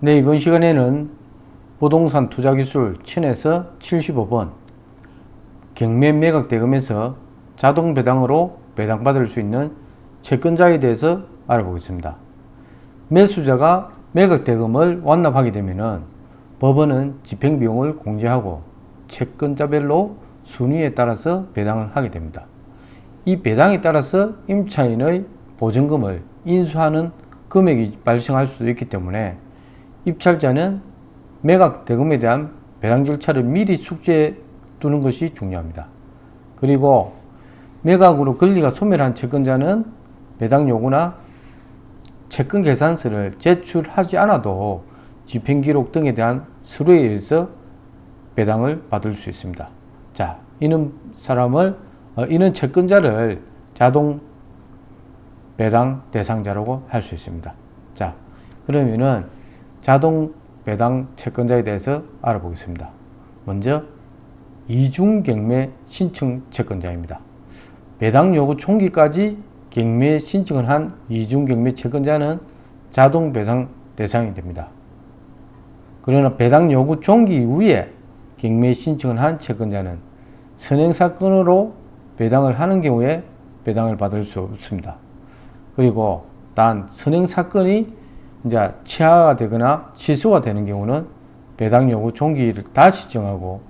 네, 이번 시간에는 부동산 투자기술 1000에서 75번 경매 매각 대금에서 자동 배당으로 배당받을 수 있는 채권자에 대해서 알아보겠습니다. 매수자가 매각 대금을 완납하게 되면 법원은 집행비용을 공제하고 채권자별로 순위에 따라서 배당을 하게 됩니다. 이 배당에 따라서 임차인의 보증금을 인수하는 금액이 발생할 수도 있기 때문에 입찰자는 매각 대금에 대한 배당 절차를 미리 숙지해 두는 것이 중요합니다. 그리고 매각으로 권리가 소멸한 채권자는 배당 요구나 채권 계산서를 제출하지 않아도 집행기록 등에 대한 서류에 의해서 배당을 받을 수 있습니다. 자, 이는 채권자를 자동 배당 대상자라고 할 수 있습니다. 자, 그러면은 자동 배당 채권자에 대해서 알아보겠습니다. 먼저 이중 경매 신청 채권자입니다. 배당 요구 총기까지 경매 신청을 한 이중 경매 채권자는 자동 배당 대상이 됩니다. 그러나 배당 요구 종기 이후에 경매 신청을 한 채권자는 선행사건으로 배당을 하는 경우에 배당을 받을 수 없습니다. 그리고 단 선행사건이 이제 취하가 되거나 취소가 되는 경우는 배당 요구 종기를 다시 정하고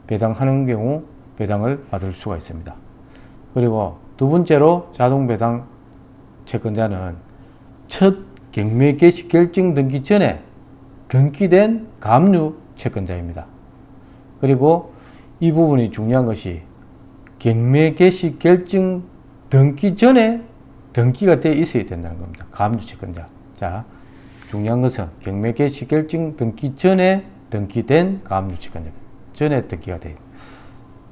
배당하는 경우 배당을 받을 수가 있습니다. 그리고 두 번째로 자동 배당 채권자는 첫 경매 개시 결정 등기 전에 등기된 감류 채권자입니다. 그리고 이 부분이 중요한 것이 경매 개시 결정 등기 전에 등기가 되어 있어야 된다는 겁니다. 감류 채권자. 자, 중요한 것은 경매 개시 결정 등기 전에 등기된 감류 채권자. 전에 등기가 돼요.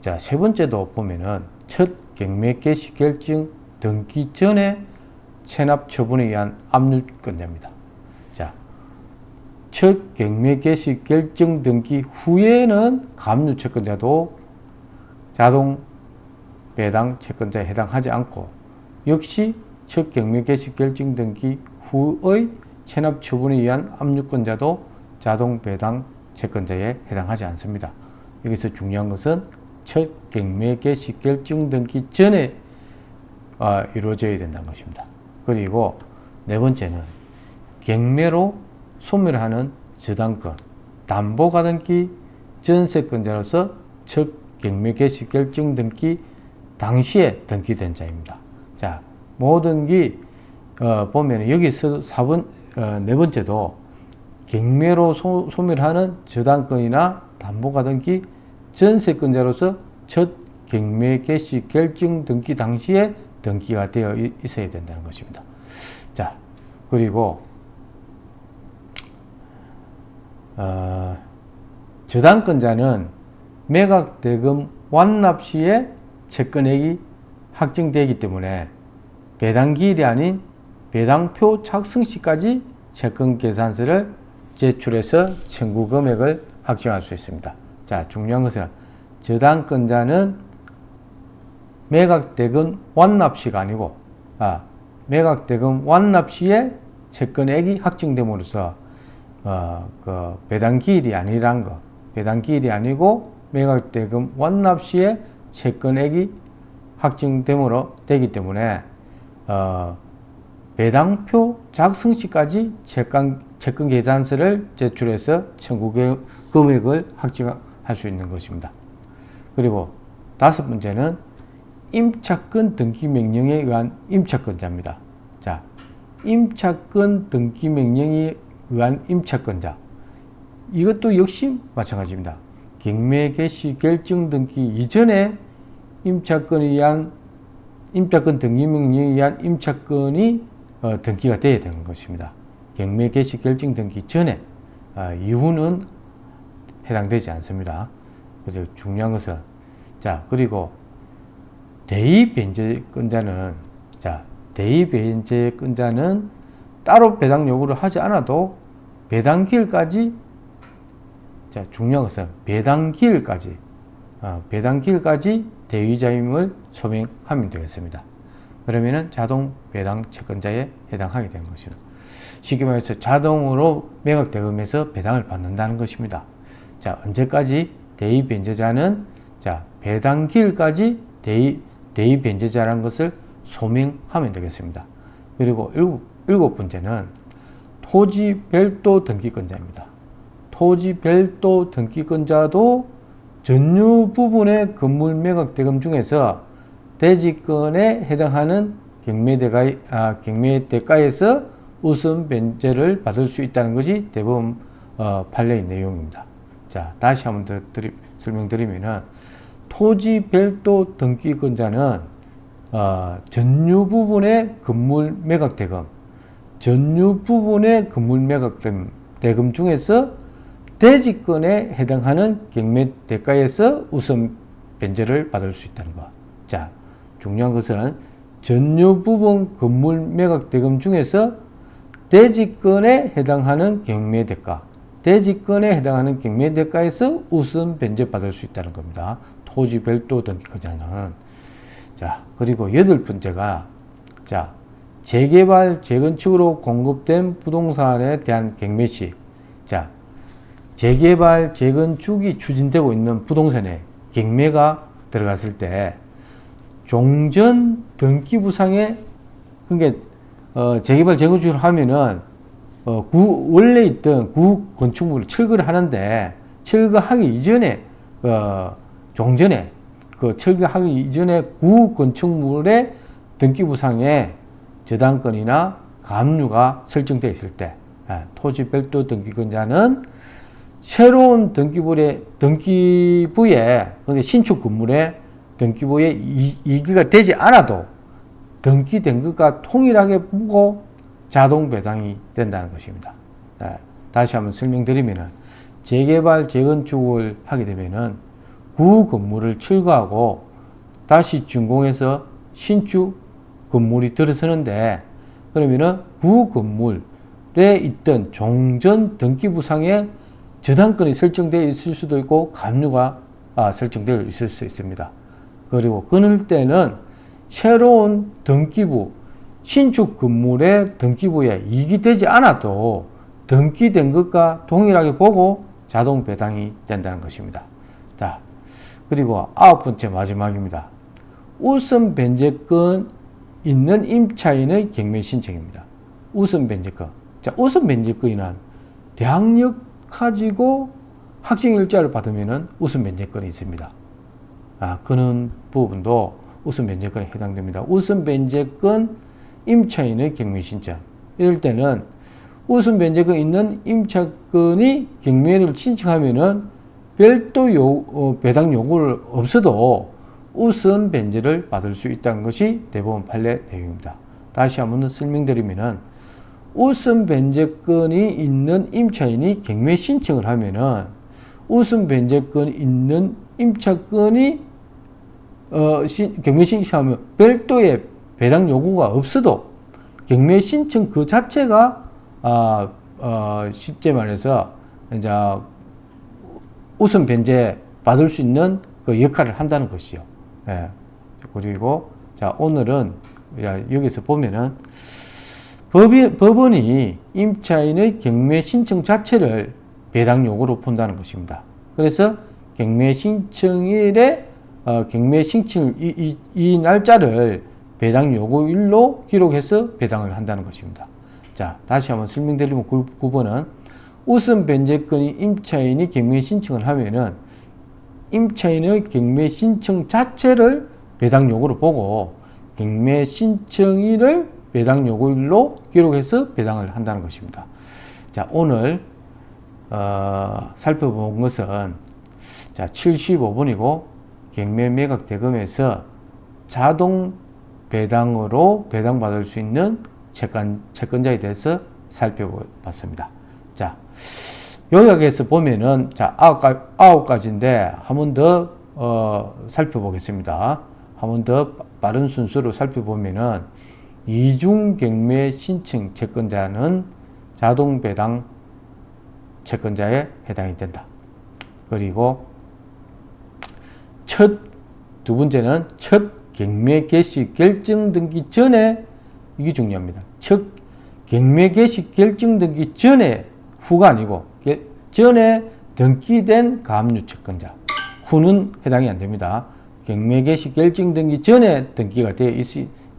자, 세 번째도 보면은 첫 경매 개시 결정 등기 전에 체납 처분에 의한 압류권자입니다. 자, 첫 경매 개시 결정 등기 후에는 감류 채권자도 자동 배당 채권자에 해당하지 않고 역시 첫 경매 개시 결정 등기 후의 체납 처분에 의한 압류권자도 자동 배당 채권자에 해당하지 않습니다. 여기서 중요한 것은 첫 경매 개시 결정 등기 전에 이루어져야 된다는 것입니다. 그리고 네 번째는 경매로 소멸하는 저당권, 담보가등기 전세권자로서 첫 경매 개시 결정 등기 당시에 등기된 자입니다. 자, 모든 게 보면 여기서 네 번째도 경매로 소멸하는 저당권이나 담보가등기 전세권자로서 첫 경매 개시 결정 등기 당시에 등기가 되어 있어야 된다는 것입니다. 자, 그리고 저당권자는 매각 대금 완납 시에 채권액이 확정되기 때문에 배당기일이 아닌 배당표 착승 시까지 채권 계산서를 제출해서 청구 금액을 확정할 수 있습니다. 자, 중요한 것은 저당권자는 매각대금 완납시가 아니고 매각대금 완납 시에 채권액이 확정됨으로써 그 배당기일이 아니란 거, 배당기일이 아니고 매각대금 완납 시에 채권액이 확정됨으로 되기 때문에 배당표 작성 시까지 채권 계산서를 제출해서 청구 금액을 확정할 수 있는 것입니다. 그리고 다섯 번째는 임차권 등기 명령에 의한 임차권자입니다. 자, 임차권 등기 명령에 의한 임차권자. 이것도 역시 마찬가지입니다. 경매 개시 결정 등기 이전에 임차권 등기 명령에 의한 임차권이 등기가 되어야 되는 것입니다. 경매 개시 결정 등기 전에 이후는 해당되지 않습니다. 그래서 중요한 것은 그리고 대의변제권자는 대의변제권자는 따로 배당 요구를 하지 않아도 배당기일까지 중요한 것은 배당기일까지 대위자임을 소명하면 되겠습니다. 그러면은 자동 배당 채권자에 해당하게 되는 것입니다. 쉽게 말해서 자동으로 매각대금에서 배당을 받는다는 것입니다. 자, 언제까지? 대의변제자는 자, 배당기일까지 대의변제자라는 것을 소명하면 되겠습니다. 그리고 일곱 번째는 토지 별도 등기권자입니다. 토지 별도 등기권자도 전유 부분의 건물 매각 대금 중에서 대지권에 해당하는 경매대가에서 우선 변제를 받을 수 있다는 것이 대법원 판례의 내용입니다. 자, 다시 한번 더 설명드리면은 토지 별도 등기권자는 전유 부분의 건물 매각 대금, 전유 부분의 건물 매각 대금 중에서 대지권에 해당하는 경매 대가에서 우선 변제를 받을 수 있다는 것. 자, 중요한 것은 전유 부분 건물 매각 대금 중에서 대지권에 해당하는 경매 대가, 대지권에 해당하는 경매 대가에서 우선 변제 받을 수 있다는 겁니다. 토지 별도 등기권자는. 자, 그리고 여덟 번째가 자, 재개발, 재건축으로 공급된 부동산에 대한 경매 시, 자, 재개발, 재건축이 추진되고 있는 부동산에 경매가 들어갔을 때 종전 등기부상에 그러니까 재개발, 재건축을 하면은 원래 있던 구 건축물을 철거를 하는데 철거하기 이전에 종전에 철거하기 이전에 구 건축물의 등기부상에 저당권이나 가압류가 설정되어 있을 때 토지 별도 등기권자는 새로운 등기부에 신축 건물의 등기부에 이기가 되지 않아도 등기된 것과 동일하게 보고 자동 배당이 된다는 것입니다. 다시 한번 설명드리면은 재개발, 재건축을 하게 되면은 구 건물을 철거하고 다시 준공해서 신축 건물이 들어서는데 그러면은 구 건물에 있던 종전 등기부상에 저당권이 설정되어 있을 수도 있고 가압류가 설정되어 있을 수 있습니다. 그리고 그럴 때는 새로운 등기부, 신축 건물의 등기부에 이익이 되지 않아도 등기된 것과 동일하게 보고 자동 배당이 된다는 것입니다. 자, 그리고 아홉 번째 마지막입니다. 우선 변제권 있는 임차인의 경매 신청입니다. 우선 변제권. 자, 우선 변제권이란 대항력 가지고 확정일자를 받으면은 우선 변제권이 있습니다. 그런 부분도 우선 변제권에 해당됩니다. 우선 변제권 임차인의 경매 신청. 이럴 때는 우선 변제권 있는 임차권이 경매를 신청하면은 별도 배당 요구를 없어도 우선 변제를 받을 수 있다는 것이 대법원 판례 내용입니다. 다시 한번 설명드리면은 우선 변제권이 있는 임차인이 경매 신청을 하면은 우선 변제권 있는 임차권이 경매 신청하면 별도의 배당 요구가 없어도 경매 신청 그 자체가 쉽게 말해서 이제 우선 변제 받을 수 있는 그 역할을 한다는 것이요. 예. 그리고 자, 오늘은 여기서 보면은 법원이 임차인의 경매 신청 자체를 배당 요구로 본다는 것입니다. 그래서 경매 신청일에 경매 신청 이 날짜를 배당 요구일로 기록해서 배당을 한다는 것입니다. 자, 다시 한번 설명드리면 9번은 우선 변제권이 임차인이 경매 신청을 하면은 임차인의 경매 신청 자체를 배당 요구로 보고 경매 신청일을 배당 요구일로 기록해서 배당을 한다는 것입니다. 자, 오늘 살펴본 것은 자, 75번이고 경매 매각 대금에서 자동 배당으로 배당받을 수 있는 채권자에 대해서 살펴봤습니다. 자, 요약해서 보면은 자, 아홉 가지인데 한 번 더 살펴보겠습니다. 한 번 더 빠른 순서로 살펴보면은 이중 경매 신청 채권자는 자동 배당 채권자에 해당이 된다. 그리고 두 번째는 첫 경매 개시 결정 등기 전에 이게 중요합니다. 첫 경매 개시 결정 등기 전에, 후가 아니고 전에 등기된 가압류 채권자, 후는 해당이 안 됩니다. 경매 개시 결정 등기 전에 등기가 되어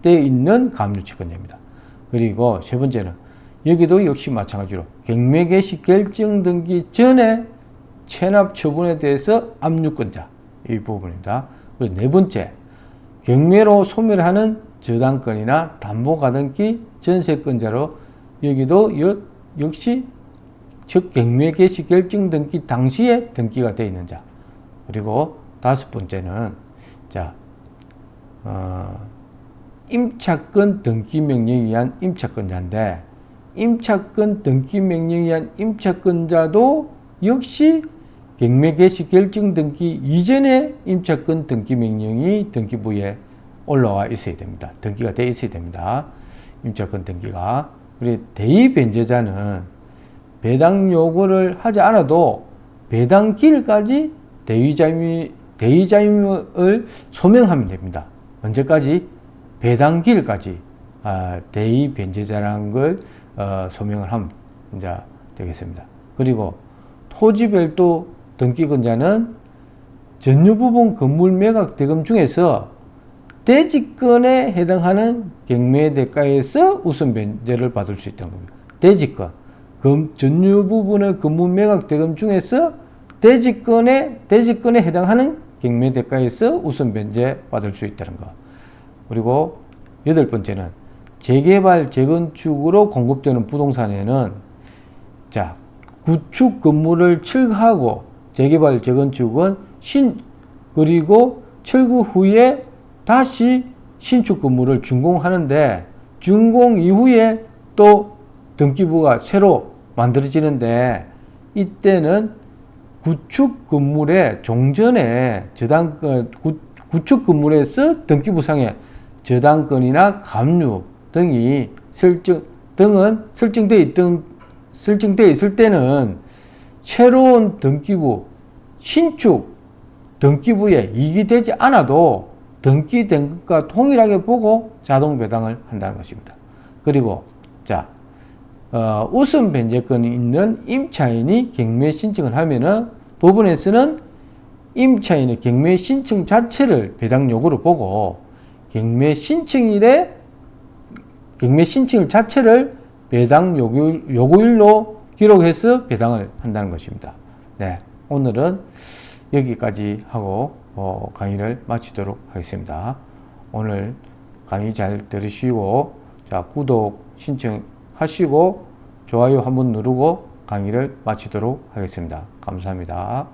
있는 가압류 채권자입니다. 그리고 세 번째는 여기도 역시 마찬가지로 경매 개시 결정 등기 전에 체납 처분에 대해서 압류권자, 이 부분입니다. 그리고 네 번째, 경매로 소멸하는 저당권이나 담보가등기 전세권자로 여기도 역시 즉 경매 개시 결정 등기 당시에 등기가 되어 있는 자. 그리고 다섯 번째는 임차권 등기 명령에 의한 임차권자인데, 임차권 등기 명령에 의한 임차권자도 역시 경매 개시 결정 등기 이전에 임차권 등기 명령이 등기부에 올라와 있어야 됩니다. 등기가 되어 있어야 됩니다. 임차권 등기가. 그리고 대의변제자는 배당 요구를 하지 않아도 배당기일까지 대의자임을 소명하면 됩니다. 언제까지? 배당기일까지 대의변제자라는 걸 소명을 하면 이제 되겠습니다. 그리고 토지별도 등기권자는 전유부분 건물 매각 대금 중에서 대지권에 해당하는 경매대가에서 우선 변제를 받을 수 있다는 겁니다. 대지권, 전유부분의 건물 매각 대금 중에서 대지권에 해당하는 경매대가에서 우선 변제 받을 수 있다는 것. 그리고 여덟 번째는 재개발, 재건축으로 공급되는 부동산에는 구축 건물을 철거하고 재개발, 재건축은 그리고 철거 후에 다시 신축 건물을 준공하는데, 준공 이후에 또 등기부가 새로 만들어지는데, 이때는 구축 건물의 종전에 구축 건물에서 등기부상에 저당권이나 가압류 등이 설정되어 있을 때는 새로운 등기부, 신축 등기부에 이익이 되지 않아도 등기된 것과 동일하게 보고 자동 배당을 한다는 것입니다. 그리고 우선 변제권이 있는 임차인이 경매 신청을 하면은 법원에서는 임차인의 경매 신청 자체를 배당 요구로 보고 경매 신청일 자체를 배당 요구일로 기록해서 배당을 한다는 것입니다. 네, 오늘은 여기까지 하고 강의를 마치도록 하겠습니다. 오늘 강의 잘 들으시고 구독 신청하시고 좋아요 한번 누르고 강의를 마치도록 하겠습니다. 감사합니다.